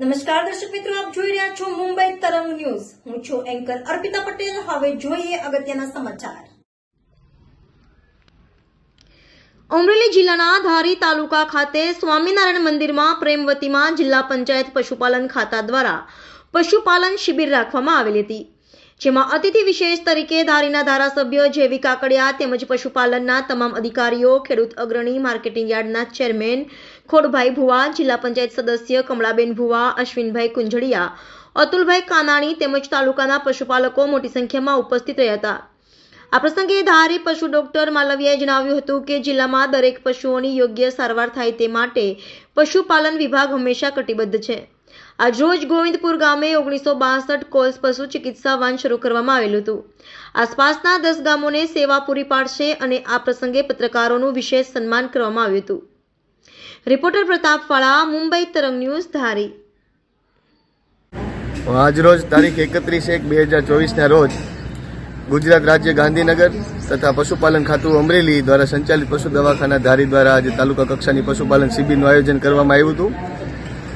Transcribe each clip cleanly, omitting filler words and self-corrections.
નમસ્કાર દર્શક મિત્રો, આપ જોઈ રહ્યા છો મુંબઈ તરંગ ન્યૂઝ. હું છું એન્કર અર્પિતા પટેલ. હવે જોઈએ અગત્યના સમાચાર. અમરેલી જિલ્લાના ધારી તાલુકા ખાતે સ્વામિનારાયણ મંદિરમાં પ્રેમવતીમાં જિલ્લા પંચાયત પશુપાલન ખાતા દ્વારા પશુપાલન શિબિર રાખવામાં આવેલી હતી, જેમાં અતિથિ વિશેષ તરીકે ધારીના ધારાસભ્ય જેવી કાકડિયા તેમજ પશુપાલનના તમામ અધિકારીઓ, ખેડૂત અગ્રણી, માર્કેટિંગ યાર્ડના ચેરમેન ખોડભાઈ ભુવા, જિલ્લા પંચાયત સદસ્ય કમળાબેન ભુવા, અશ્વિનભાઈ કુંજડિયા, અતુલભાઈ કાનાણી તેમજ તાલુકાના પશુપાલકો મોટી સંખ્યામાં ઉપસ્થિત રહ્યા હતા. આ પ્રસંગે ધારી પશુ ડોક્ટર માલવિયાએ જણાવ્યું હતું કે જિલ્લામાં દરેક પશુઓની યોગ્ય સારવાર થાય તે માટે પશુપાલન વિભાગ હંમેશા કટિબદ્ધ છે. આજરોજ ગોવિંદપુર ગામે 1962 કોલ્સ પશુ ચિકિત્સા વાન શરૂ કરવામાં આવેલું હતું. આસપાસના 10 ગામોને સેવા પૂરી પાડશે અને આ પ્રસંગે પત્રકારોનું વિશેષ સન્માન કરવામાં આવ્યું હતું. રિપોર્ટર પ્રતાપ વાળા, મુંબઈ તરંગ ન્યૂઝ, ધારી. આજરોજ તારીખ 31/1/2024 રોજ ગુજરાત રાજ્ય ગાંધીનગર તથા પશુપાલન ખાતું અમરેલી દ્વારા સંચાલિત પશુ દવાખાના ધારી દ્વારા આજે તાલુકા કક્ષાની પશુપાલન શિબિરનું આયોજન કરવામાં આવ્યું હતું.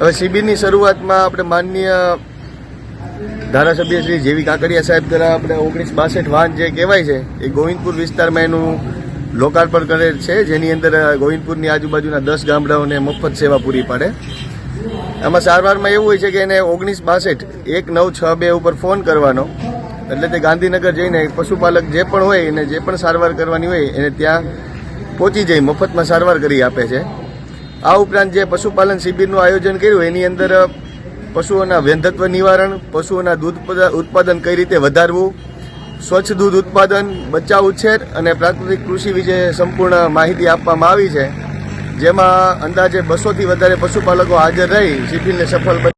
હવે શિબિરની શરૂઆતમાં આપણે માનનીય ધારાસભ્ય શ્રી જેવી કાકડિયા સાહેબ દ્વારા આપણે 1962 વાન જે કહેવાય છે એ ગોવિંદપુર વિસ્તારમાં એનું લોકાર્પણ કરેલ છે, જેની અંદર ગોવિંદપુરની આજુબાજુના 10 ગામડાઓને મફત સેવા પૂરી પાડે. આમાં સારવારમાં એવું હોય છે કે એને 1962 1962 ઉપર ફોન કરવાનો, એટલે તે ગાંધીનગર જઈને પશુપાલક જે પણ હોય એને જે પણ સારવાર કરવાની હોય એને ત્યાં પહોંચી જઈ મફતમાં સારવાર કરી આપે છે. આ ઉપરાંત જે પશુપાલન શિબિરનું આયોજન કર્યું એની અંદર પશુઓના વેંધત્વ નિવારણ, પશુઓના દૂધ ઉત્પાદન કઈ રીતે વધારવું, સ્વચ્છ દૂધ ઉત્પાદન, બચ્ચા ઉછેર અને પ્રાકૃતિક કૃષિ વિશે સંપૂર્ણ માહિતી આપવામાં આવી છે, જેમાં અંદાજે 200થી વધારે પશુપાલકો હાજર રહી શિબિરને સફળ